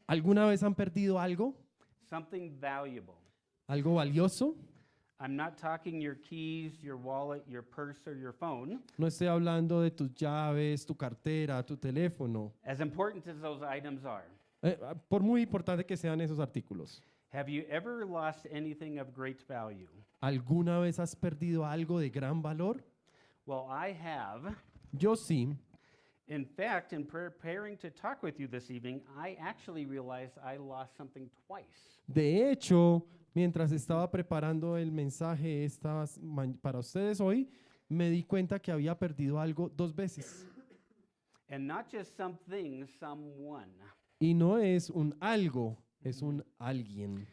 ¿Alguna vez han perdido algo? Something valuable. ¿Algo valioso? I'm not talking your keys, your wallet, your purse, or your phone. No estoy hablando de tus llaves, tu cartera, tu teléfono. As important as those items are, Por muy importante que sean esos artículos. have you ever lost anything of great value? ¿Alguna vez has perdido algo de gran valor? Well, I have. Yo sí. In fact, in preparing to talk with you this evening, I actually realized I lost something twice. De hecho, mientras estaba preparando el mensaje para ustedes hoy, me di cuenta que había perdido algo 2 veces. And not just something, someone. Y no es un algo, es un alguien.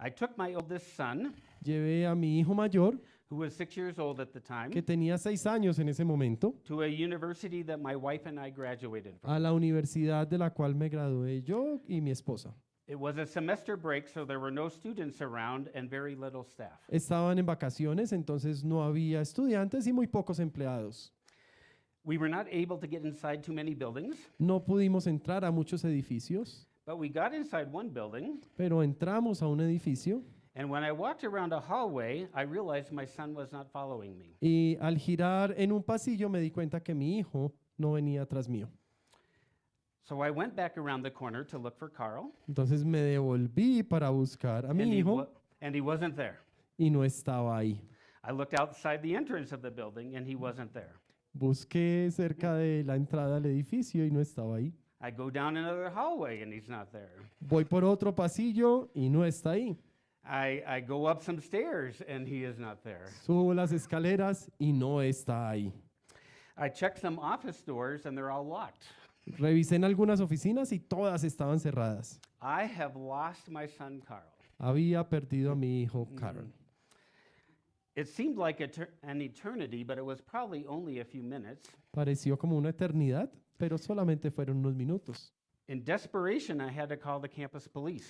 I took my oldest son, Llevé a mi hijo mayor, who was 6 years old at the time, que tenía 6 años en ese momento, to a university that my wife and I graduated from. a la universidad de la cual me gradué yo y mi esposa. It was a semester break, so there were no students around and very little staff. Estaban en vacaciones, entonces no había estudiantes y muy pocos empleados. We were not able to get inside too many buildings, No pudimos entrar a muchos edificios, but we got inside one building, pero entramos a un edificio and when I walked around a hallway, I realized my son was not following me. y al girar en un pasillo me di cuenta que mi hijo no venía atrás mío. So I went back around the corner to look for Carl, Entonces me devolví para buscar a mi hijo and he wasn't there. y no estaba ahí. I looked outside the entrance of the building, and he wasn't there. Busqué cerca de la entrada al edificio y no estaba ahí. I go down another hallway, and he's not there. Voy por otro pasillo y no está ahí. I go up some stairs, and he is not there. Subo las escaleras y no está ahí. I check some office doors, and they're all locked. Revisé en algunas oficinas y todas estaban cerradas. I have lost my son, Carl. Había perdido a mi hijo Carol. It seemed like an eternity, but it was probably only a few minutes. Pareció como una eternidad, pero solamente fueron unos minutos. In desperation, I had to call the campus police.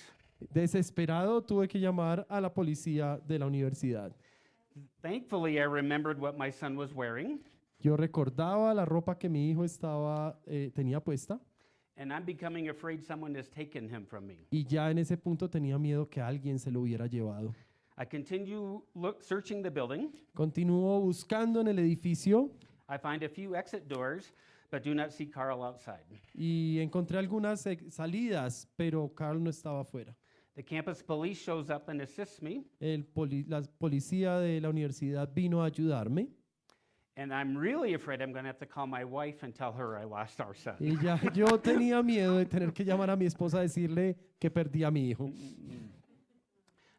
Desesperado tuve que llamar a la policía de la universidad. Thankfully, I remembered what my son was wearing, Yo recordaba la ropa que mi hijo tenía puesta and I'm becoming afraid someone has taken him from me. y ya en ese punto tenía miedo que alguien se lo hubiera llevado. I continue searching the building. Continúo buscando en el edificio I find a few exit doors, but do not see Carl outside. y encontré algunas salidas, pero Carl no estaba afuera. The campus police shows up and assists me, La policía de la universidad vino a ayudarme and I'm really afraid I'm going to have to call my wife and tell her I lost our son. y ya yo tenía miedo de tener que llamar a mi esposa a decirle que perdí a mi hijo.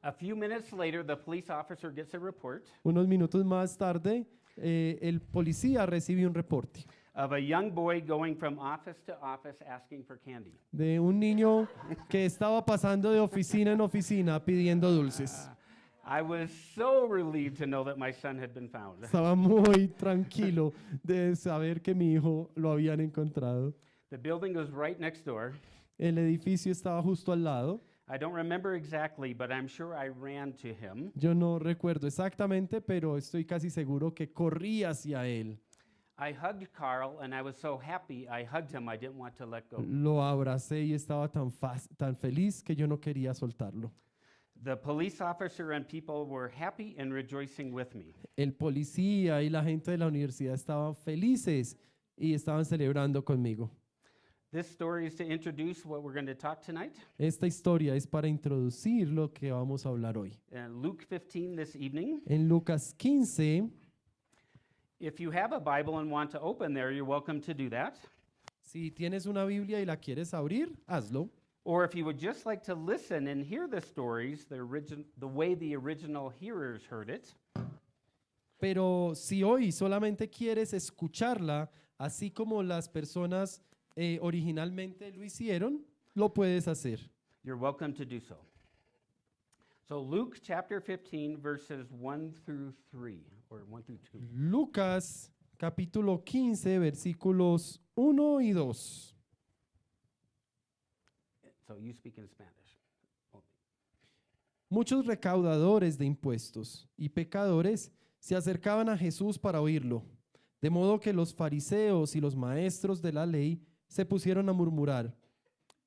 A few minutes later, the police officer gets a report Unos minutos más tarde, el policía recibe un reporte of a young boy going from office to office asking for candy. de un niño que estaba pasando de oficina en oficina pidiendo dulces. I was so relieved to know that my son had been found. Estaba muy tranquilo de saber que mi hijo lo habían encontrado. The building was right next door. El edificio estaba justo al lado. I don't remember exactly, but I'm sure I ran to him. Yo no recuerdo exactamente, pero estoy casi seguro que corrí hacia él. I hugged Carl, and I was so happy I hugged him, I didn't want to let go. Lo abracé y estaba tan feliz que yo no quería soltarlo. The police officer and people were happy and rejoicing with me. El policía y la gente de la universidad estaban felices y estaban celebrando conmigo. This story is to introduce what we're going to talk tonight. Esta historia es para introducir lo que vamos a hablar hoy. Luke 15 this evening. En Lucas 15, If you have a Bible and want to open there, you're welcome to do that. si tienes una Biblia y la quieres abrir, hazlo. Or if you would just like to listen and hear the stories, the way the original hearers heard it, Pero si hoy solamente quieres escucharla, así como las personas originalmente lo hicieron, lo puedes hacer. you're welcome to do so. So Luke chapter 15, verses 1 through 3, or 1 through 2. Lucas capítulo 15, versículos 1 y 2. So you speak in Spanish. Muchos recaudadores de impuestos y pecadores se acercaban a Jesús para oírlo, de modo que los fariseos y los maestros de la ley se pusieron a murmurar: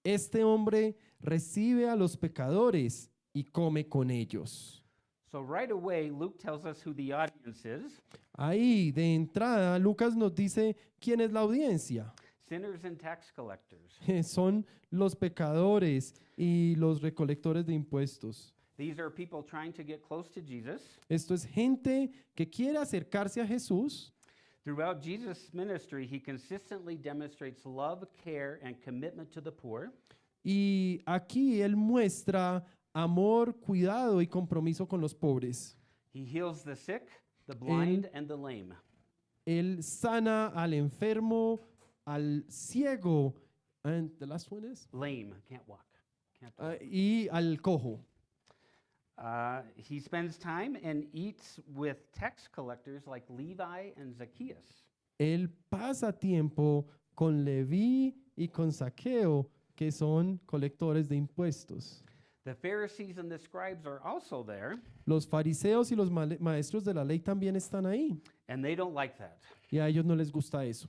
Este hombre recibe a los pecadores y come con ellos. So right away, Luke tells us who the audience is. Ahí, de entrada, Lucas nos dice quién es la audiencia. Sinners and tax collectors. Son los pecadores y los recolectores de impuestos. These are people trying to get close to Jesus. Esto es gente que quiere acercarse a Jesús. Throughout Jesus' ministry, he consistently demonstrates love, care, and commitment to the poor. Y aquí él muestra amor, cuidado y compromiso con los pobres. He heals the sick, the blind, and the lame. Él sana al enfermo, al ciego, and the last one is? Lame, can't walk. Can't talk. Y al cojo. He spends time and eats with tax collectors like Levi and Zacchaeus. Él pasa tiempo con Leví y con Zaqueo, que son colectores de impuestos. The Pharisees and the scribes are also there, Los fariseos y los maestros de la ley también están ahí. and they don't like that. Y a ellos no les gusta eso.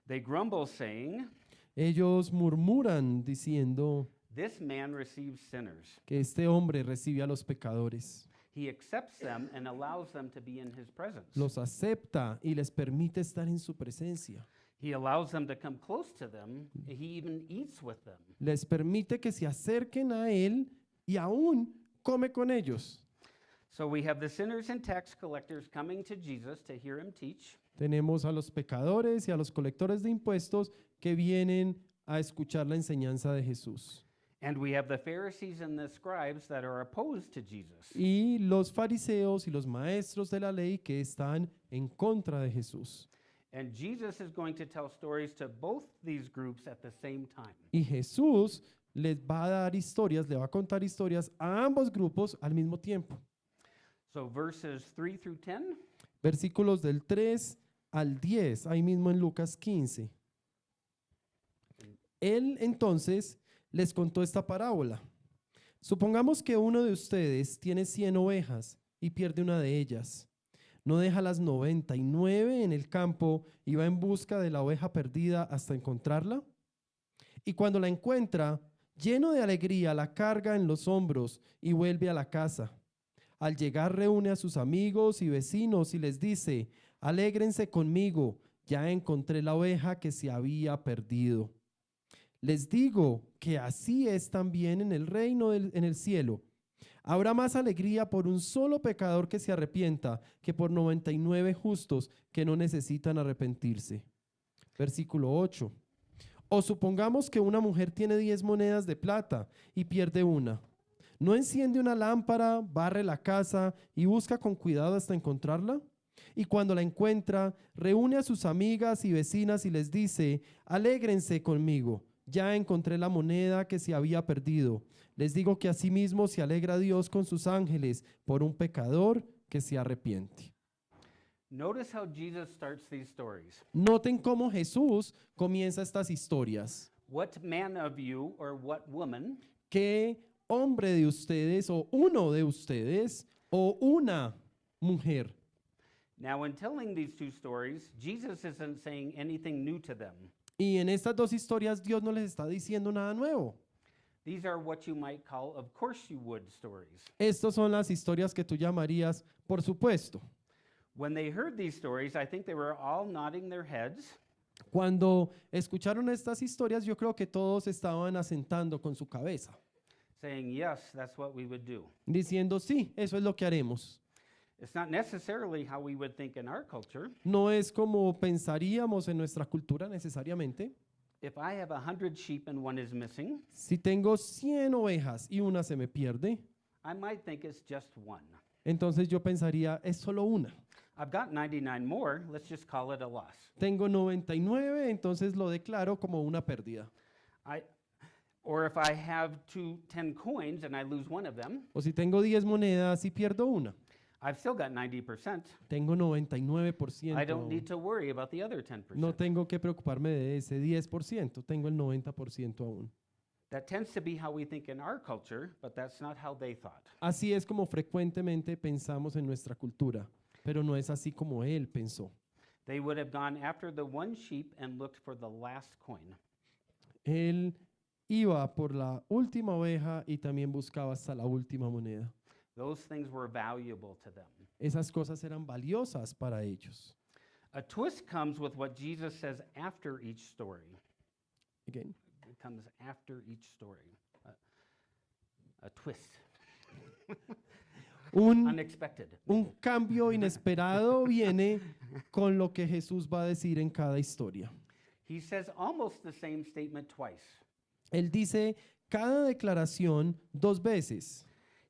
They grumble, saying, Ellos murmuran diciendo "This man receives sinners. que este hombre recibe a los pecadores. He accepts them and allows them to be in his presence. Los acepta y les permite estar en su presencia. He allows them to come close to them. He even eats with them." Les permite que se acerquen a él y aún come con ellos. So we have the sinners and tax collectors coming to Jesus to hear him teach. Tenemos a los pecadores y a los colectores de impuestos que vienen a escuchar la enseñanza de Jesús. And we have the Pharisees and the scribes that are opposed to Jesus. Y los fariseos y los maestros de la ley que están en contra de Jesús. And Jesus is going to tell stories to both these groups at the same time. Y Jesús les va a dar historias, le va a contar historias a ambos grupos al mismo tiempo. So verses 3 through 10, Versículos del 3 al 10, ahí mismo en Lucas 15. Él entonces les contó esta parábola. Supongamos que uno de ustedes tiene 100 ovejas y pierde una de ellas. ¿No deja las 99 en el campo y va en busca de la oveja perdida hasta encontrarla? Y cuando la encuentra, lleno de alegría, la carga en los hombros y vuelve a la casa. Al llegar reúne a sus amigos y vecinos y les dice: alégrense conmigo, ya encontré la oveja que se había perdido. Les digo que así es también en el reino en el cielo. Habrá más alegría por un solo pecador que se arrepienta que por 99 justos que no necesitan arrepentirse. Versículo 8. O supongamos que una mujer tiene 10 monedas de plata y pierde una. ¿No enciende una lámpara, barre la casa y busca con cuidado hasta encontrarla? Y cuando la encuentra, reúne a sus amigas y vecinas y les dice: alégrense conmigo, ya encontré la moneda que se había perdido. Les digo que asimismo se alegra Dios con sus ángeles por un pecador que se arrepiente. notice how Jesus starts these stories. Noten cómo Jesús comienza estas historias. What man of you or what woman ¿Qué hombre de ustedes o uno de ustedes o una mujer? Now, in telling these two stories, Jesus isn't saying anything new to them. Y en estas dos historias Dios no les está diciendo nada nuevo. These are what you might call of course you would stories. Estas son las historias que tú llamarías por supuesto. When they heard these stories, I think they were all nodding their heads, Cuando escucharon estas historias, yo creo que todos estaban asentando con su cabeza, saying, yes, that's what we would do. diciendo: sí, eso es lo que haremos. It's not necessarily how we would think in our culture. No es como pensaríamos en nuestra cultura necesariamente. If I have 100 sheep and one is missing, Si tengo 100 ovejas y una se me pierde, I might think it's just one. entonces yo pensaría: es solo una. I've got 99 more, let's just call it a loss. Tengo 99, entonces lo declaro como una pérdida. Or if I have 10 coins and I lose one of them, O si tengo 10 monedas y pierdo una, I've still got 90%. tengo 99%. I don't need to worry about the other 10%. No tengo que preocuparme de ese 10%, tengo el 90% aún. That tends to be how we think in our culture, but that's not how they thought. Así es como frecuentemente pensamos en nuestra cultura, pero no es así como él pensó. They would have gone after the one sheep and looked for the last coin. Él iba por la última oveja y también buscaba hasta la última moneda. Those things were valuable to them. Esas cosas eran valiosas para ellos. A twist comes with what Jesus says after each story. Again. It comes after each story. A twist. Un, Unexpected. un cambio inesperado viene con lo que Jesús va a decir en cada historia. He says almost the same statement twice. Él dice cada declaración dos veces.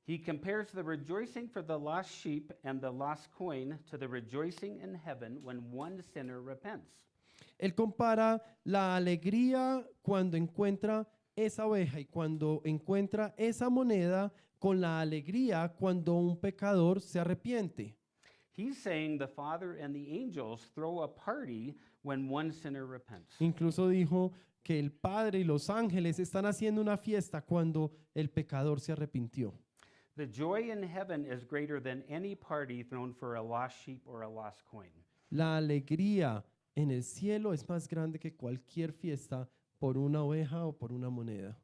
He compares the rejoicing for the lost sheep and the lost coin to the rejoicing in heaven when one sinner repents. Él compara la alegría cuando encuentra esa oveja y cuando encuentra esa moneda con la alegría cuando un pecador se arrepiente. He's saying the Father and the angels throw a party when one sinner repents. Incluso dijo que el Padre y los ángeles están haciendo una fiesta cuando el pecador se arrepintió. The joy in heaven is greater than any party thrown for a lost sheep or a lost coin. La alegría en el cielo es más grande que cualquier fiesta por una oveja o por una moneda.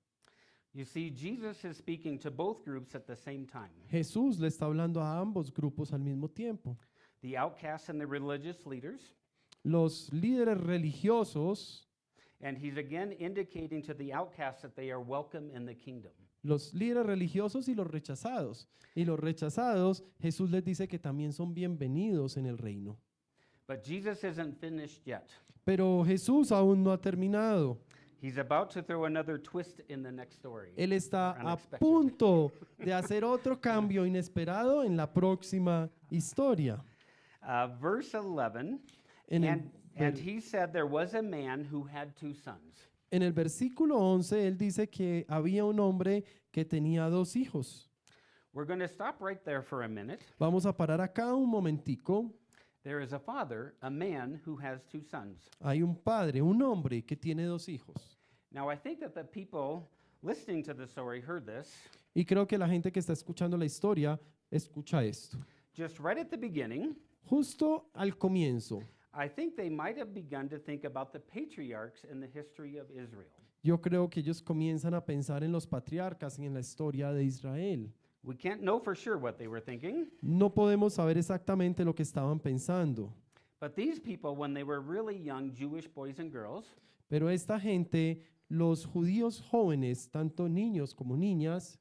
You see, Jesus is speaking to both groups at the same time. Jesús le está hablando a ambos grupos al mismo tiempo. The outcasts and the religious leaders, Los líderes religiosos, and he's again indicating to the outcasts that they are welcome in the kingdom. los líderes religiosos y los rechazados. Y los rechazados, Jesús les dice que también son bienvenidos en el reino. But Jesus isn't finished yet. Pero Jesús aún no ha terminado. He's about to throw another twist in the next story. Él está a Unexpected. punto de hacer otro cambio inesperado en la próxima historia. Verse 11, En el, and he said there was a man who had two sons. en el versículo 11, él dice que había un hombre que tenía dos hijos. We're going to stop right there for a minute. Vamos a parar acá un momentico. There is a father, a man who has two sons. Hay un padre, un hombre que tiene dos hijos. Now, I think that the people listening to the story heard this. Y creo que la gente que está escuchando la historia escucha esto. Just right at the beginning, Justo al comienzo, I think they might have begun to think about the patriarchs in the history of Israel. yo creo que ellos comienzan a pensar en los patriarcas y en la historia de Israel. We can't know for sure what they were thinking, No podemos saber exactamente lo que estaban pensando, but these people, when they were really young Jewish boys and girls, pero esta gente, los judíos jóvenes, tanto niños como niñas,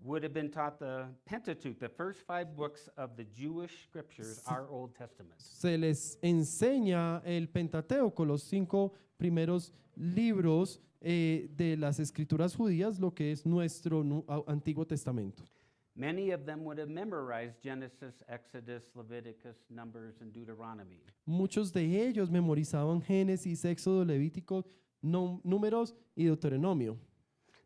would have been taught the Pentateuch, the first 5 books of the Jewish scriptures, our Old Testament. se les enseña el Pentateuco, los 5 primeros libros de las escrituras judías, lo que es nuestro Antiguo Testamento. Many of them would have memorized Genesis, Exodus, Leviticus, Numbers, and Deuteronomy. Muchos de ellos memorizaban Génesis, Éxodo, Levítico, Números y Deuteronomio.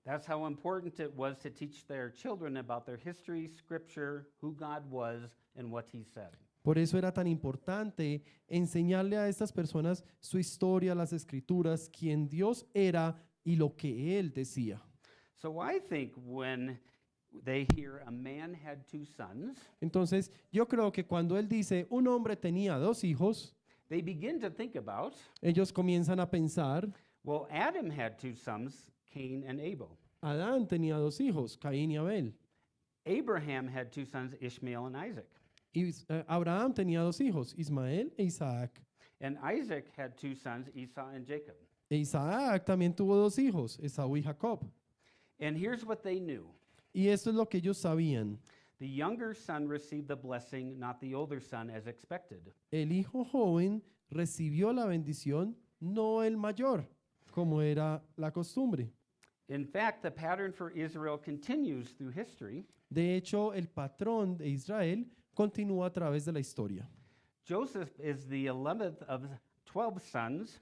That's how important it was to teach their children about their history, scripture, who God was, and what he said. Por eso era tan importante enseñarle a estas personas su historia, las escrituras, quién Dios era y lo que Él decía. So I think when they hear a man had 2 sons, Entonces, yo creo que cuando Él dice un hombre tenía dos hijos, they begin to think about, ellos comienzan a pensar, well, Adam had 2 sons, Cain and Abel. Adán tenía dos hijos, Caín y Abel. Abraham had 2 sons, Ishmael and Isaac. Y Abraham tenía dos hijos, Ismael e Isaac. And Isaac had 2 sons, Esau and Jacob. E Isaac también tuvo dos hijos, Esaú y Jacob. And here's what they knew. Y esto es lo que ellos sabían. The younger son received the blessing, not the older son, as expected. El hijo joven recibió la bendición, no el mayor, como era la costumbre. In fact, the pattern for Israel continues through history. De hecho, el patrón de Israel continúa a través de la historia. Joseph is the 11th of 12 sons,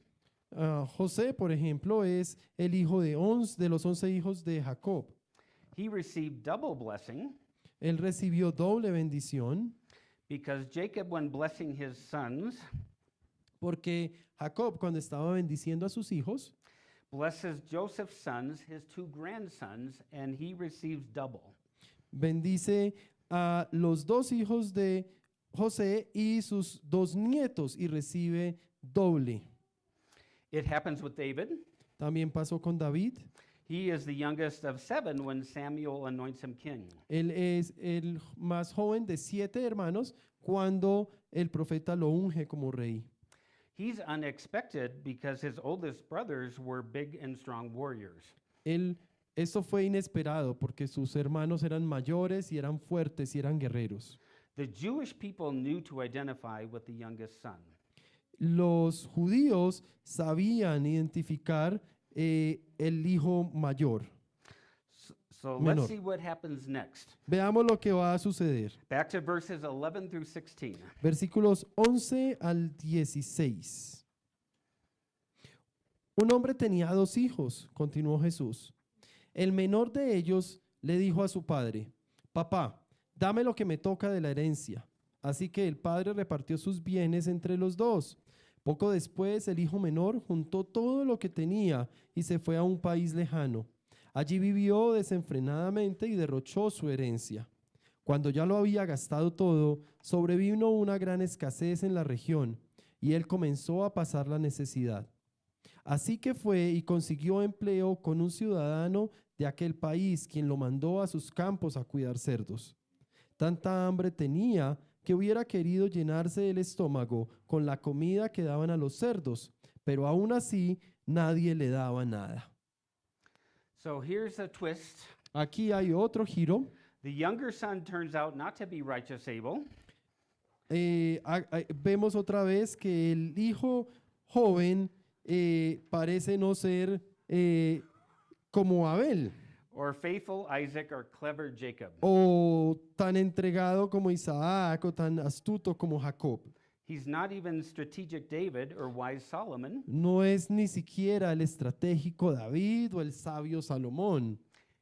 José, por ejemplo, es el hijo de los 11 hijos de Jacob. he received double blessing Él recibió doble bendición because Jacob, when blessing his sons, porque Jacob, cuando estaba bendiciendo a sus hijos, blesses Joseph's sons, his 2 grandsons, and he receives double. bendice a los dos hijos de José y sus dos nietos y recibe doble. It happens with David. También pasó con David. He is the youngest of 7 when Samuel anoints him king. Él es el más joven de 7 hermanos cuando el profeta lo unge como rey. He's unexpected because his oldest brothers were big and strong warriors. Esto fue inesperado porque sus hermanos eran mayores y eran fuertes y eran guerreros. The Jewish people knew to identify with the youngest son. Los judíos sabían identificar el hijo mayor. So Menor. let's see what happens next. Veamos lo que va a suceder. Back to verses 11 through 16. Versículos 11 al 16. Un hombre tenía 2 hijos, continuó Jesús. El menor de ellos le dijo a su padre: Papá, dame lo que me toca de la herencia. Así que el padre repartió sus bienes entre los 2. Poco después, el hijo menor juntó todo lo que tenía y se fue a un país lejano. Allí vivió desenfrenadamente y derrochó su herencia. Cuando ya lo había gastado todo, sobrevino una gran escasez en la región y él comenzó a pasar la necesidad. Así que fue y consiguió empleo con un ciudadano de aquel país, quien lo mandó a sus campos a cuidar cerdos. Tanta hambre tenía que hubiera querido llenarse el estómago con la comida que daban a los cerdos, pero aún así nadie le daba nada. So here's a twist. Aquí hay otro giro. The younger son turns out not to be righteous Abel, Vemos otra vez que el hijo joven parece no ser como Abel or faithful Isaac, or clever Jacob. o tan entregado como Isaac o tan astuto como Jacob. He's not even strategic David or wise Solomon. No es ni siquiera el estratégico David o el sabio Salomón.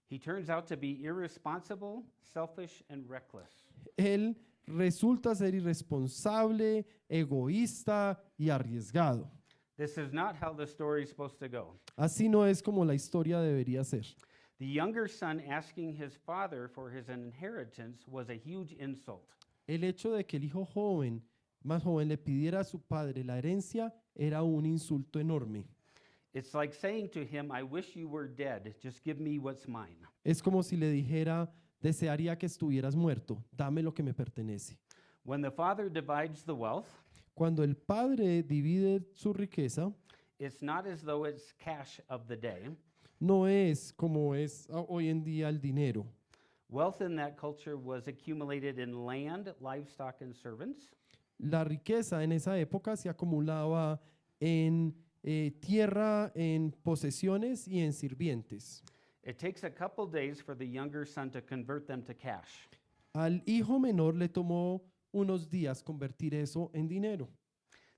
He turns out to be irresponsible, selfish, and reckless. Él resulta ser irresponsable, egoísta y arriesgado. This is not how the story is supposed to go. Así no es como la historia debería ser. The younger son asking his father for his inheritance was a huge insult. El hecho de que el hijo joven, más joven, le pidiera a su padre la herencia era un insulto enorme. It's like saying to him, I wish you were dead, just give me what's mine. Es como si le dijera: desearía que estuvieras muerto, dame lo que me pertenece. When the father divides the wealth, Cuando el padre divide su riqueza, it's not as though it's cash of the day. no es como es hoy en día el dinero. Wealth in that culture was accumulated in land, livestock, and servants. La riqueza en esa época se acumulaba en tierra, en posesiones y en sirvientes. It takes a couple days for the younger son to convert them to cash. Al hijo menor le tomó unos días convertir eso en dinero.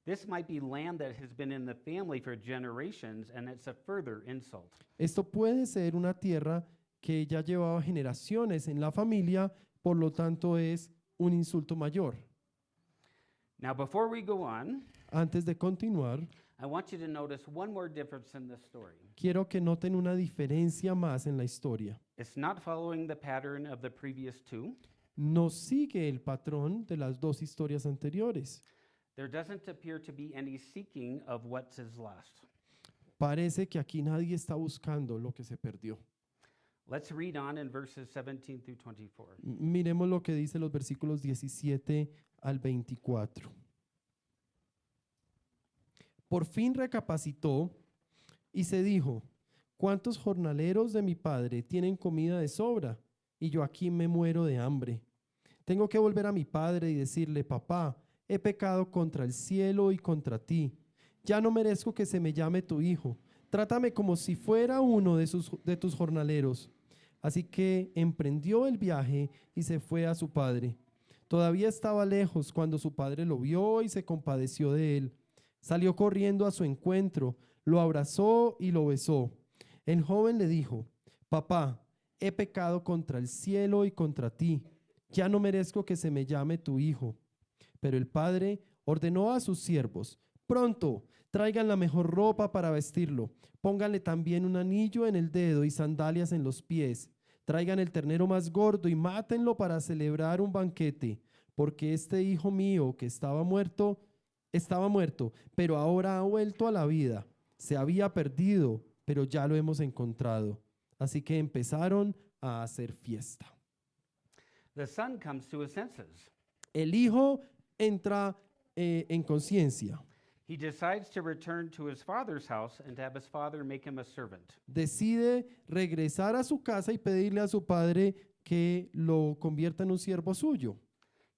This might be land that has been in the family for generations, and it's a further insult. Esto puede ser una tierra que ya llevaba generaciones en la familia, por lo tanto es un insulto mayor. Now, before we go on, Antes de continuar, I want you to notice one more difference in this story. quiero que noten una diferencia más en la historia. It's not following the pattern of the previous 2. No sigue el patrón de las 2 historias anteriores. There doesn't appear to be any seeking of what is lost. Parece que aquí nadie está buscando lo que se perdió. Let's read on in verses 17 through 24. Miremos lo que dice los versículos 17 al 24. Por fin recapacitó y se dijo: ¿cuántos jornaleros de mi padre tienen comida de sobra? Y yo aquí me muero de hambre. Tengo que volver a mi padre y decirle: papá, he pecado contra el cielo y contra ti. Ya no merezco que se me llame tu hijo. Trátame como si fuera uno de tus jornaleros. Así que emprendió el viaje y se fue a su padre. Todavía estaba lejos cuando su padre lo vio y se compadeció de él. Salió corriendo a su encuentro, lo abrazó y lo besó. El joven le dijo: papá, he pecado contra el cielo y contra ti. Ya no merezco que se me llame tu hijo. Pero el padre ordenó a sus siervos: pronto, traigan la mejor ropa para vestirlo. Pónganle también un anillo en el dedo y sandalias en los pies. Traigan el ternero más gordo y mátenlo para celebrar un banquete, porque este hijo mío que estaba muerto, pero ahora ha vuelto a la vida. Se había perdido, pero ya lo hemos encontrado. Así que empezaron a hacer fiesta. The son comes to his senses. El hijo entra en conciencia. He decides to return to his father's house and to have his father make him a servant. Decide regresar a su casa y pedirle a su padre que lo convierta en un siervo suyo.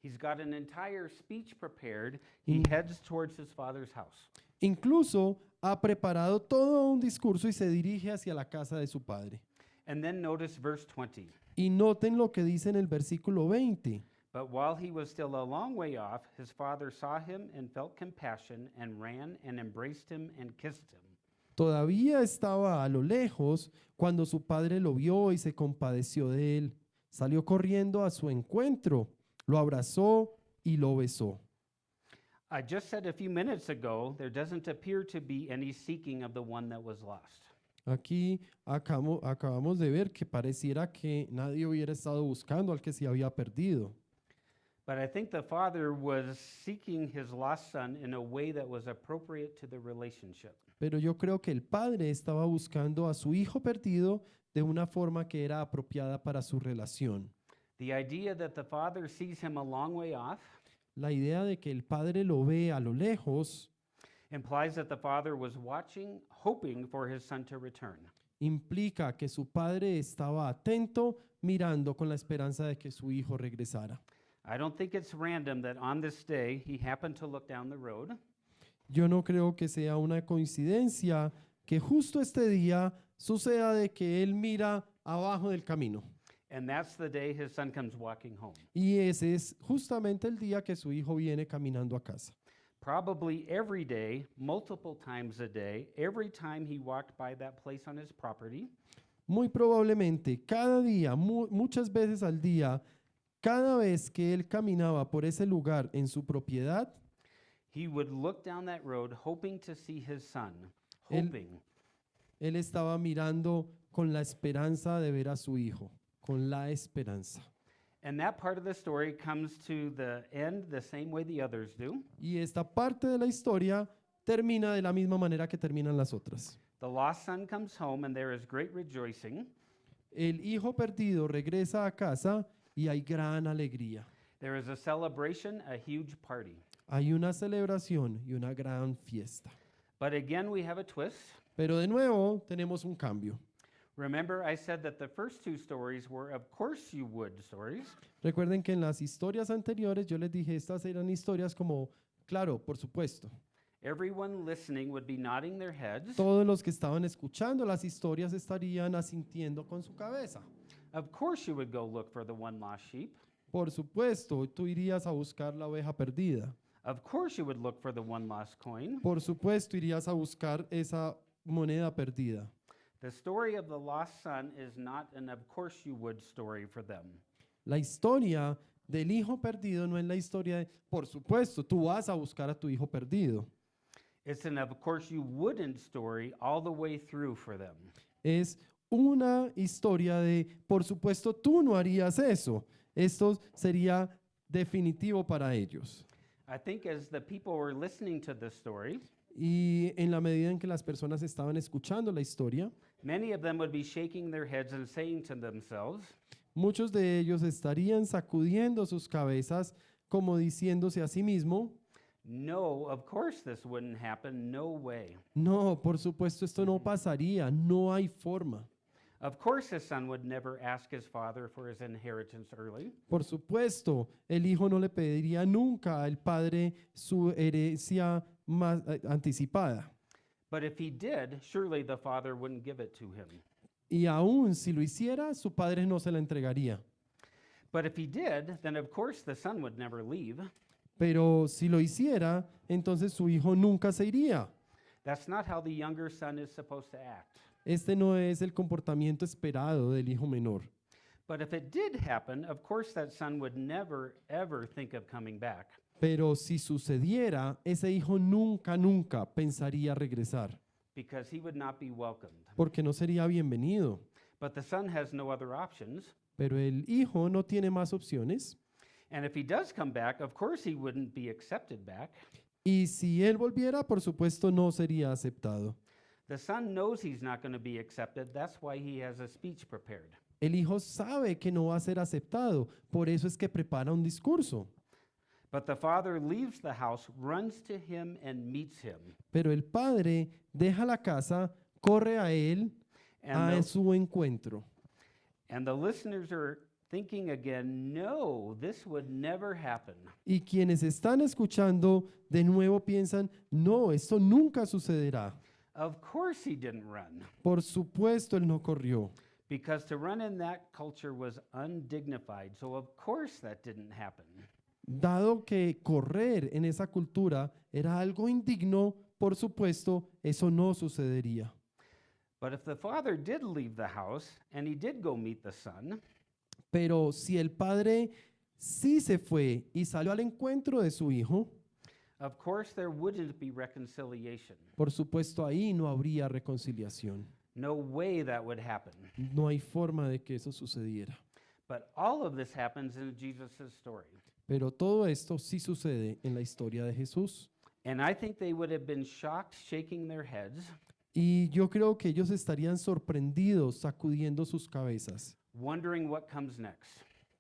He's got an entire speech prepared. He heads towards his father's house. Incluso ha preparado todo un discurso y se dirige hacia la casa de su padre. And then notice verse 20. Y noten lo que dice en el versículo 20. But while he was still a long way off, his father saw him and felt compassion and ran and embraced him and kissed him. Todavía estaba a lo lejos cuando su padre lo vio y se compadeció de él. Salió corriendo a su encuentro, lo abrazó y lo besó. I just said a few minutes ago, there doesn't appear to be any seeking of the one that was lost. Aquí acabamos de ver que pareciera que nadie hubiera estado buscando al que se había perdido. But I think the father was seeking his lost son in a way that was appropriate to the relationship. Pero yo creo que el padre estaba buscando a su hijo perdido de una forma que era apropiada para su relación. The idea that the father sees him a long way off La idea de que el padre lo ve a lo lejos implies that the father was watching, hoping for his son to return. implica que su padre estaba atento, mirando con la esperanza de que su hijo regresara. I don't think it's random that on this day he happened to look down the road Yo no creo que sea una coincidencia que justo este día suceda de que él mira abajo del camino. and that's the day his son comes walking home. Y ese es justamente el día que su hijo viene caminando a casa. Probably every day, multiple times a day, every time he walked by that place on his property, Muy probablemente cada día, muchas veces al día, cada vez que él caminaba por ese lugar en su propiedad, he would look down that road hoping to see his son, Él- hoping. él estaba mirando con la esperanza de ver a su hijo, con la esperanza. And that part of the story comes to the end the same way the others do. Y esta parte de la historia termina de la misma manera que terminan las otras. The lost son comes home and there is great rejoicing. El hijo perdido regresa a casa y hay gran alegría. There is a celebration, a huge party. Hay una celebración y una gran fiesta. But again, we have a twist. Pero de nuevo tenemos un cambio. Remember, I said that the first two stories were, of course you would stories. Recuerden que en las historias anteriores yo les dije, estas eran historias como, claro, por supuesto. Everyone listening would be nodding their heads. Todos los que estaban escuchando las historias estarían asintiendo con su cabeza. Of course you would go look for the one lost sheep. Por supuesto, tú irías a buscar la oveja perdida. Of course you would look for the one lost coin. Por supuesto, irías a buscar esa moneda perdida. The story of the lost son is not an of course you would story for them. La historia del hijo perdido no es la historia de, por supuesto, tú vas a buscar a tu hijo perdido. It's an of course you wouldn't story all the way through for them. Es una historia de, por supuesto, tú no harías eso. Esto sería definitivo para ellos. I think as the people were listening to the story, Y en la medida en que las personas estaban escuchando la historia, many of them would be shaking their heads and saying to themselves, muchos de ellos estarían sacudiendo sus cabezas como diciéndose a sí mismo, no, of course this wouldn't happen, no way. no, por supuesto esto no pasaría, no hay forma. Of course his son would never ask his father for his inheritance early. Por supuesto, el hijo no le pediría nunca al padre su herencia más anticipada. But if he did, surely the father wouldn't give it to him. Y aún si lo hiciera, su padre no se la entregaría. But if he did, then of course the son would never leave. Pero si lo hiciera, entonces su hijo nunca se iría. That's not how the younger son is supposed to act. Este no es el comportamiento esperado del hijo menor. But if it did happen, of course that son would never, ever think of coming back. Pero si sucediera, ese hijo nunca, nunca pensaría regresar, Because he would not be welcomed. porque no sería bienvenido. But the son has no other options. Pero el hijo no tiene más opciones. And if he does come back, of course he wouldn't be accepted back. Y si él volviera, por supuesto, no sería aceptado. The son knows he's not going to be accepted. That's why he has a speech prepared. El hijo sabe que no va a ser aceptado, por eso es que prepara un discurso. But the father leaves the house, runs to him, and meets him. Pero el padre deja la casa, corre a él And a the, su encuentro. and the listeners are thinking again, no, this would never happen. Y quienes están escuchando de nuevo piensan, no, esto nunca sucederá. Of course he didn't run, Por supuesto, él no corrió, because to run in that culture was undignified. So of course that didn't happen. dado que correr en esa cultura era algo indigno, por supuesto, eso no sucedería. But if the father did leave the house and he did go meet the son, Pero si el padre sí se fue y salió al encuentro de su hijo, of course there wouldn't be reconciliation. por supuesto ahí no habría reconciliación. No way that would happen. No hay forma de que eso sucediera. But all of this happens in Jesus' story. Pero todo esto sí sucede en la historia de Jesús. And I think they would have been shocked, shaking their heads, Y yo creo que ellos estarían sorprendidos, sacudiendo sus cabezas, wondering what comes next.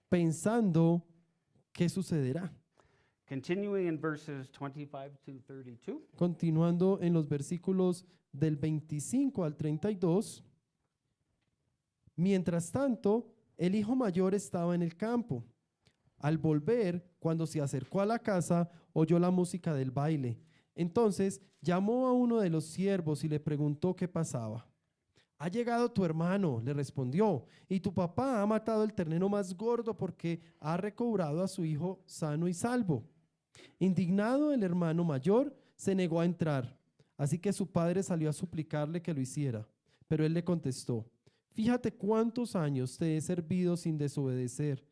pensando qué sucederá. Continuing in verses 25 to 32. Continuando en los versículos del 25 al 32. Mientras tanto, el hijo mayor estaba en el campo. Al volver, cuando se acercó a la casa, oyó la música del baile. Entonces llamó a uno de los siervos y le preguntó qué pasaba. Ha llegado tu hermano, le respondió, y tu papá ha matado el ternero más gordo porque ha recobrado a su hijo sano y salvo. Indignado, el hermano mayor se negó a entrar, así que su padre salió a suplicarle que lo hiciera. Pero él le contestó, fíjate cuántos años te he servido sin desobedecer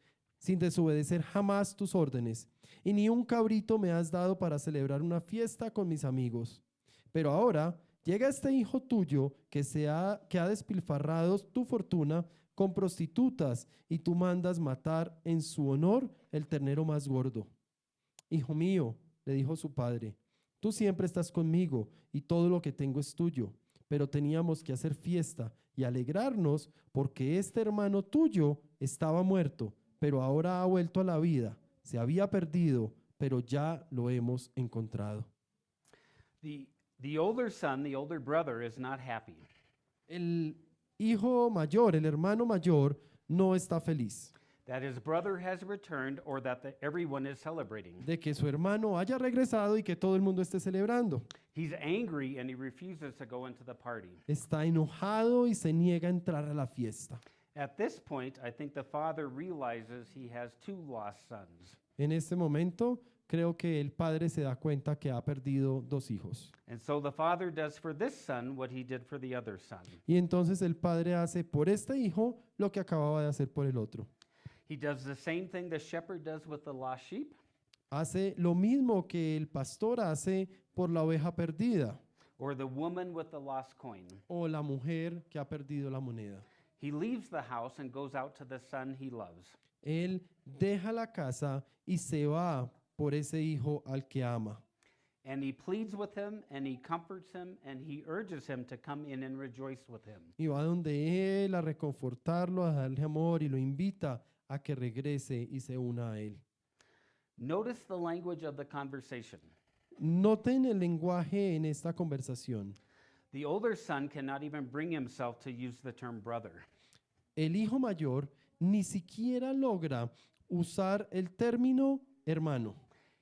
jamás tus órdenes, y ni un cabrito me has dado para celebrar una fiesta con mis amigos. Pero ahora llega este hijo tuyo que ha despilfarrado tu fortuna con prostitutas, y tú mandas matar en su honor el ternero más gordo. Hijo mío, le dijo su padre, tú siempre estás conmigo y todo lo que tengo es tuyo, pero teníamos que hacer fiesta y alegrarnos porque este hermano tuyo estaba muerto, pero ahora ha vuelto a la vida. Se había perdido, pero ya lo hemos encontrado. The older son, the older brother, is not happy. El hijo mayor, el hermano mayor, no está feliz That his brother has returned or that everyone is celebrating. de que su hermano haya regresado y que todo el mundo esté celebrando. He's angry and he refuses to go into the party. Está enojado y se niega a entrar a la fiesta. At this point, I think the father realizes he has two lost sons. En este momento, creo que el padre se da cuenta que ha perdido dos hijos. And so the father does for this son what he did for the other son. Y entonces el padre hace por este hijo lo que acababa de hacer por el otro. He does the same thing the shepherd does with the lost sheep, Hace lo mismo que el pastor hace por la oveja perdida or the woman with the lost coin. o la mujer que ha perdido la moneda. He leaves the house and goes out to the son he loves. Él deja la casa y se va por ese hijo al que ama. And he pleads with him and he comforts him and he urges him to come in and rejoice with him. Y va donde él a reconfortarlo, a darle amor y lo invita a que regrese y se una a él. Notice the language of the conversation. Noten el lenguaje en esta conversación. The older son cannot even bring himself to use the term brother. El hijo mayor ni siquiera logra usar el término hermano.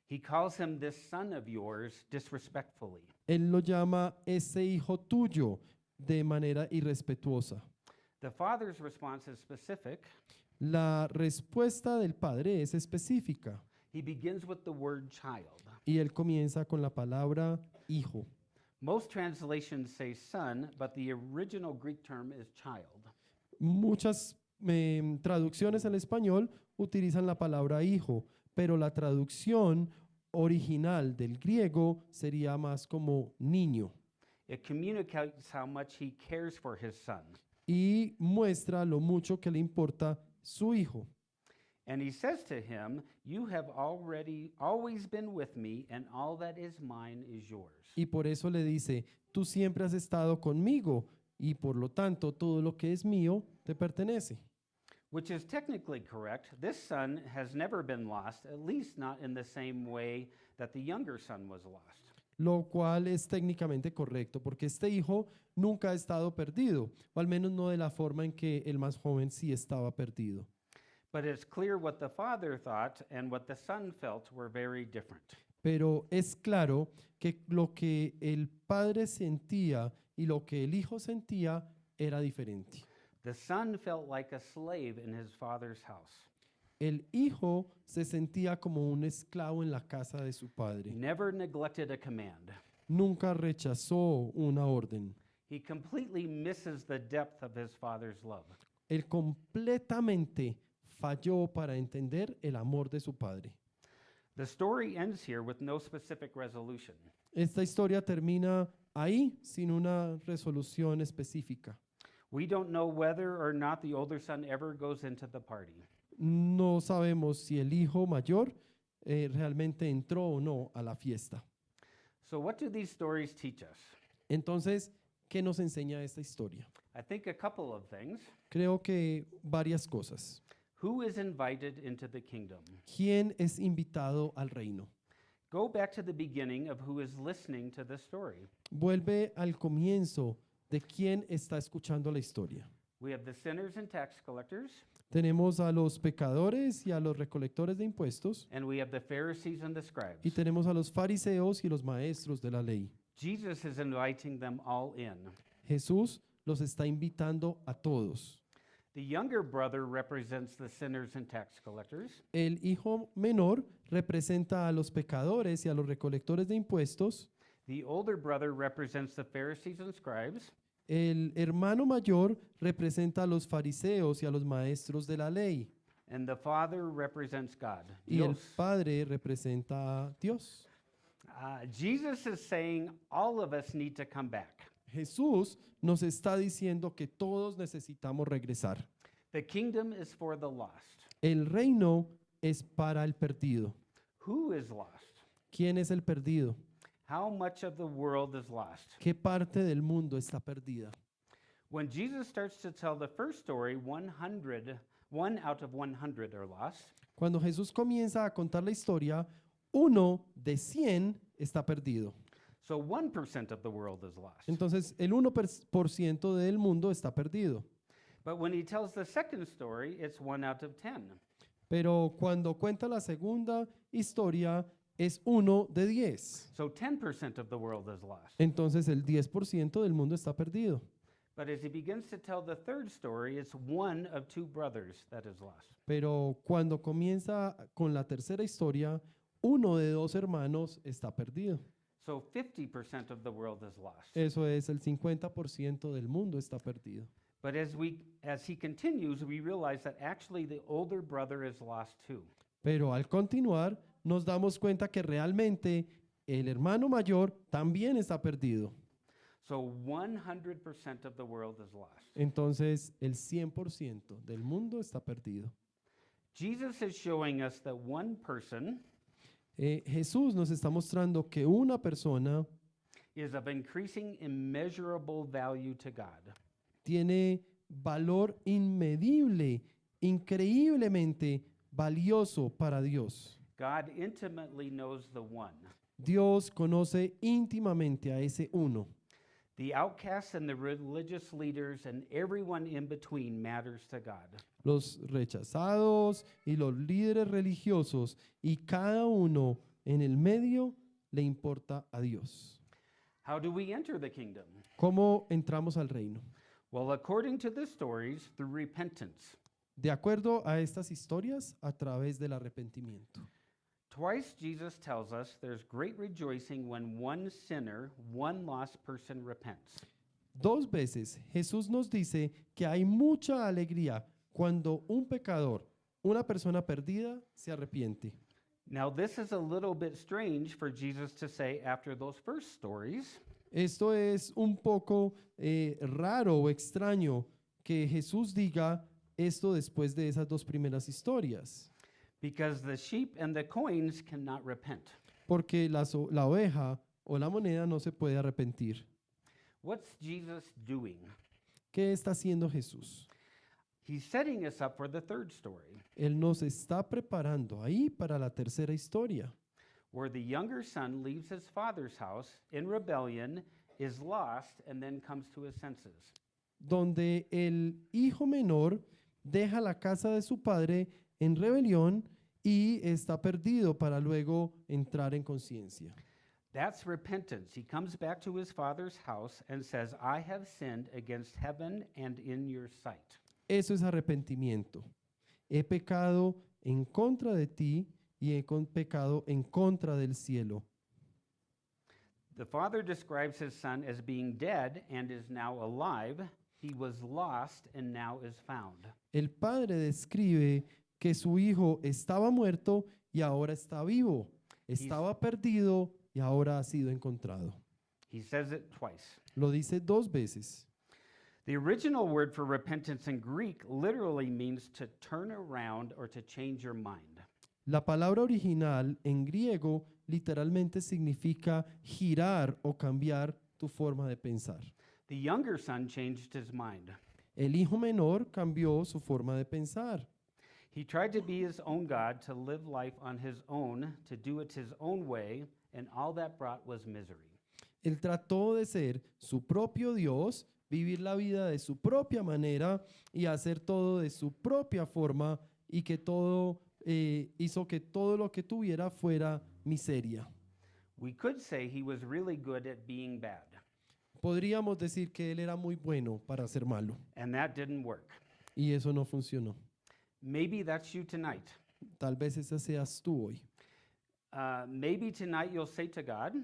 He calls him this son of yours disrespectfully. Él lo llama ese hijo tuyo de manera irrespetuosa. The father's response is specific. La respuesta del padre es específica He begins with the word child. y él comienza con la palabra hijo. Most translations say son, but the original Greek term is child. Muchas traducciones al español utilizan la palabra hijo, pero la traducción original del griego sería más como niño It communicates how much he cares for his son. y muestra lo mucho que le importa su hijo. And he says to him, "You have already always been with me, and all that is mine is yours." Y por eso le dice, tú siempre has estado conmigo y por lo tanto todo lo que es mío te pertenece. Which is technically correct. This son has never been lost, at least not in the same way that the younger son was lost. Lo cual es técnicamente correcto, porque este hijo nunca ha estado perdido, o al menos no de la forma en que el más joven sí estaba perdido. But it's clear what the father thought and what the son felt were very different. Pero es claro que lo que el padre sentía y lo que el hijo sentía era diferente. The son felt like a slave in his father's house. El hijo se sentía como un esclavo en la casa de su He padre. never neglected a command. Nunca rechazó una orden. He completely misses the depth of his father's love. Él completamente falló para entender el amor de su padre. The story ends here with no specific resolution. Esta historia termina ahí sin una resolución específica. We don't know whether or not the older son ever goes into the party. No sabemos si el hijo mayor realmente entró o no a la fiesta. So, what do these stories teach us? Entonces, ¿qué nos enseña esta historia? I think a couple of things. Creo que varias cosas. Who is invited into the kingdom? ¿Quién es invitado al reino? Go back to the beginning of who is listening to the story. Vuelve al comienzo de quién está escuchando la historia. We have the sinners and tax collectors, Tenemos a los pecadores y a los recolectores de impuestos, and we have the Pharisees and the scribes. y tenemos a los fariseos y los maestros de la ley. Jesus is inviting them all in. Jesús los está invitando a todos. The younger brother represents the sinners and tax collectors. El hijo menor representa a los pecadores y a los recolectores de impuestos. The older brother represents the Pharisees and scribes. El hermano mayor representa a los fariseos y a los maestros de la ley. And the father represents God. Y el Dios. padre representa a Dios. Jesus is saying all of us need to come back. Jesús nos está diciendo que todos necesitamos regresar. The kingdom is for the lost. El reino es para el perdido. Who is lost? ¿Quién es el perdido? How much of the world is lost? ¿Qué parte del mundo está perdida? When Jesus starts to tell the first story, 1 out of 100 are lost. Cuando Jesús comienza a contar la historia, 1 de 100 está perdido. So 1% of the world is lost. Entonces, el 1% del mundo está perdido. But when he tells the second story, it's 1 out of 10. Pero cuando cuenta la segunda historia, es 1 de 10. So 10% of the world is lost. Entonces, el 10% del mundo está perdido. But as he begins to tell the third story, it's 1 of 2 brothers that is lost. Pero cuando comienza con la tercera historia, 1 de 2 hermanos está perdido. So 50% of the world is lost. Eso es, el 50% del mundo está perdido. But as he continues, we realize that actually the older brother is lost too. Pero al continuar, nos damos cuenta que realmente el hermano mayor también está perdido. So 100% of the world is lost. Entonces, el 100% del mundo está perdido. Jesus is showing us that one person Jesús nos está mostrando que una persona is of increasing immeasurable value to God. tiene valor inmedible, increíblemente valioso para Dios. God intimately knows the one. Dios conoce íntimamente a ese uno. The outcasts and the religious leaders and everyone in between matters to God. Los rechazados y los líderes religiosos y cada uno en el medio le importa a Dios. How do we enter the kingdom? ¿Cómo entramos al reino? Well, according to the stories, through repentance. De acuerdo a estas historias, a través del arrepentimiento. Twice Jesus tells us there's great rejoicing when one sinner, one lost person repents. 2 veces Jesús nos dice que hay mucha alegría cuando un pecador, una persona perdida, se arrepiente. Now, this is a little bit strange for Jesus to say after those first stories, Esto es un poco raro o extraño que Jesús diga esto después de esas 2 primeras historias. because the sheep and the coins cannot repent. porque la oveja o la moneda no se puede arrepentir. What's Jesus doing? ¿Qué está haciendo Jesús? He's setting us up for the third story, Él nos está preparando ahí para la tercera historia, where the younger son leaves his father's house in rebellion, is lost, and then comes to his senses. donde el hijo menor deja la casa de su padre en rebelión y está perdido para luego entrar en conciencia. That's repentance. He comes back to his father's house and says, I have sinned against heaven and in your sight. Eso es arrepentimiento. He pecado en contra de ti y pecado en contra del cielo. The father describes his son as being dead and is now alive. He was lost and now is found. El padre describe que su hijo estaba muerto y ahora está vivo. Estaba perdido y ahora ha sido encontrado. He says it twice. Lo dice 2 veces. The original word for repentance in Greek literally means to turn around or to change your mind. La palabra original en griego literalmente significa girar o cambiar tu forma de pensar. The younger son changed his mind. El hijo menor cambió su forma de pensar. He tried to be his own God, to live life on his own, to do it his own way, and all that brought was misery. Él trató de ser su propio Dios, vivir la vida de su propia manera y hacer todo de su propia forma y que todo hizo que todo lo que tuviera fuera miseria. We could say he was really good at being bad, Podríamos decir que él era muy bueno para ser malo and that didn't work. y eso no funcionó. Maybe that's you tonight. Tal vez esa seas tú hoy. Maybe tonight you'll say to God,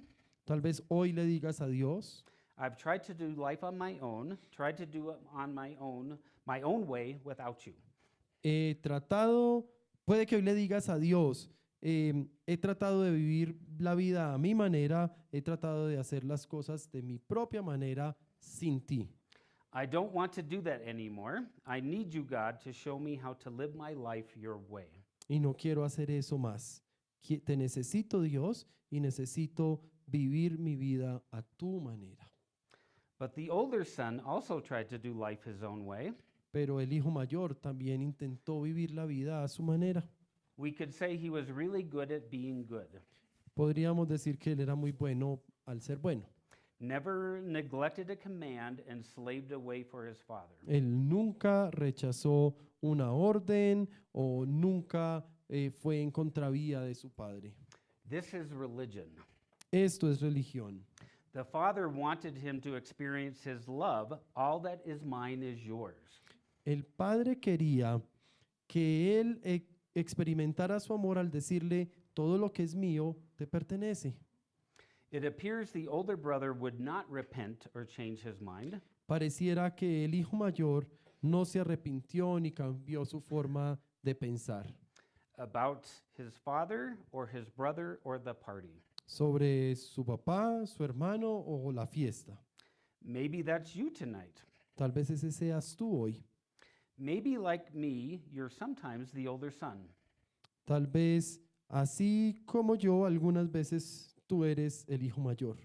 Tal vez hoy le digas a Dios, I've tried to do life on my own, tried to do it on my own way without you. he tratado, puede que hoy le digas a Dios, he tratado de vivir la vida a mi manera, he tratado de hacer las cosas de mi propia manera sin ti. I don't want to do that anymore. I need you, God, to show me how to live my life your way. Y no quiero hacer eso más. Te necesito, Dios, y necesito vivir mi vida a tu manera. But the older son also tried to do life his own way. Pero el hijo mayor también intentó vivir la vida a su manera. We could say he was really good at being good. Podríamos decir que él era muy bueno al ser bueno. Never neglected a command and slaved away for his father. Él nunca rechazó una orden o nunca fue en contravía de su padre. This is religion. Esto es religión. The father wanted him to experience his love. All that is mine is yours. El padre quería que él experimentara su amor al decirle, todo lo que es mío te pertenece. It appears the older brother would not repent or change his mind. Pareciera que el hijo mayor no se arrepintió ni cambió su forma de pensar About his father or his brother or the party. sobre su papá, su hermano o la fiesta. Maybe that's you tonight. Tal vez ese seas tú hoy. Maybe like me, you're sometimes the older son. Tal vez así como yo, algunas veces tú eres el hijo mayor.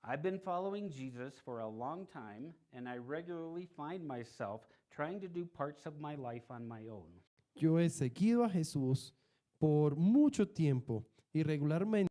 I've been following Jesus for a long time, and I regularly find myself trying to do parts of my life on my own. Yo he seguido a Jesús por mucho tiempo y regularmente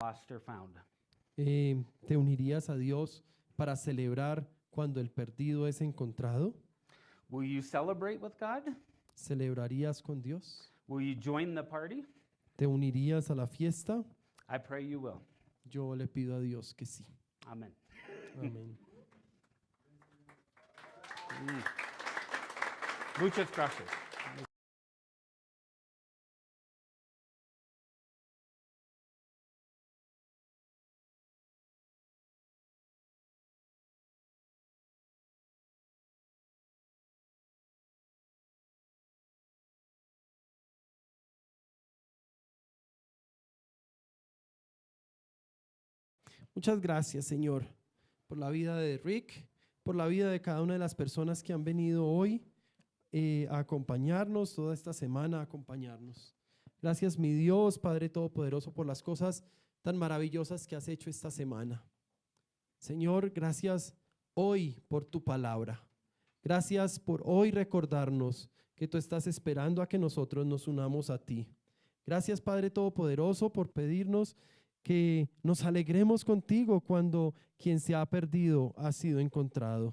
lost or found? ¿Te unirías a Dios para celebrar cuando el perdido es encontrado? Will you celebrate with God? ¿Celebrarías con Dios? Will you join the party? ¿Te unirías a la fiesta? I pray you will. Yo le pido a Dios que sí. Amen. Amén. Muchas gracias. Muchas gracias, Señor, por la vida de Rick, por la vida de cada una de las personas que han venido hoy a acompañarnos, toda esta semana a acompañarnos. Gracias, mi Dios, Padre Todopoderoso, por las cosas tan maravillosas que has hecho esta semana. Señor, gracias hoy por tu palabra. Gracias por hoy recordarnos que tú estás esperando a que nosotros nos unamos a ti. Gracias, Padre Todopoderoso, por pedirnos que nos alegremos contigo cuando quien se ha perdido ha sido encontrado.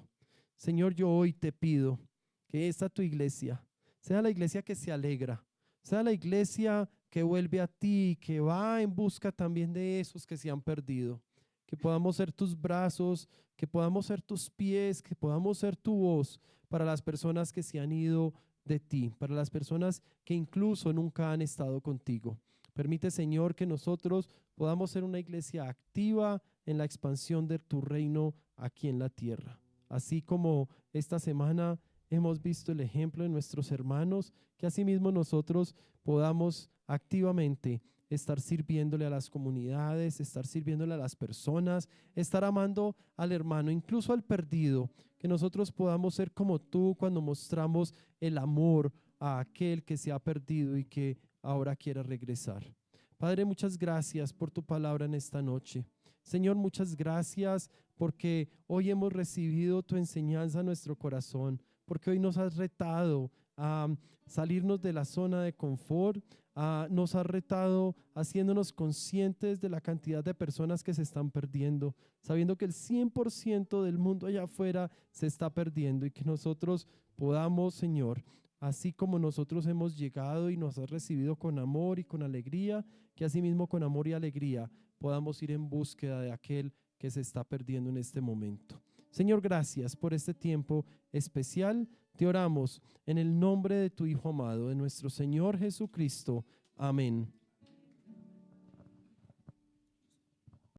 Señor, yo hoy te pido que esta tu iglesia sea la iglesia que se alegra, sea la iglesia que vuelve a ti, que va en busca también de esos que se han perdido, que podamos ser tus brazos, que podamos ser tus pies, que podamos ser tu voz para las personas que se han ido de ti, para las personas que incluso nunca han estado contigo. Permite, Señor, que nosotros podamos ser una iglesia activa en la expansión de tu reino aquí en la tierra. Así como esta semana hemos visto el ejemplo de nuestros hermanos, que asimismo nosotros podamos activamente estar sirviéndole a las comunidades, estar sirviéndole a las personas, estar amando al hermano, incluso al perdido, que nosotros podamos ser como tú cuando mostramos el amor a aquel que se ha perdido y que ahora quiere regresar. Padre, muchas gracias por tu palabra en esta noche. Señor, muchas gracias porque hoy hemos recibido tu enseñanza a nuestro corazón, porque hoy nos has retado a salirnos de la zona de confort, nos has retado haciéndonos conscientes de la cantidad de personas que se están perdiendo, sabiendo que el 100% del mundo allá afuera se está perdiendo y que nosotros podamos, Señor, así como nosotros hemos llegado y nos has recibido con amor y con alegría, que asimismo con amor y alegría podamos ir en búsqueda de aquel que se está perdiendo en este momento. Señor, gracias por este tiempo especial. Te oramos en el nombre de tu Hijo amado, de nuestro Señor Jesucristo. Amén.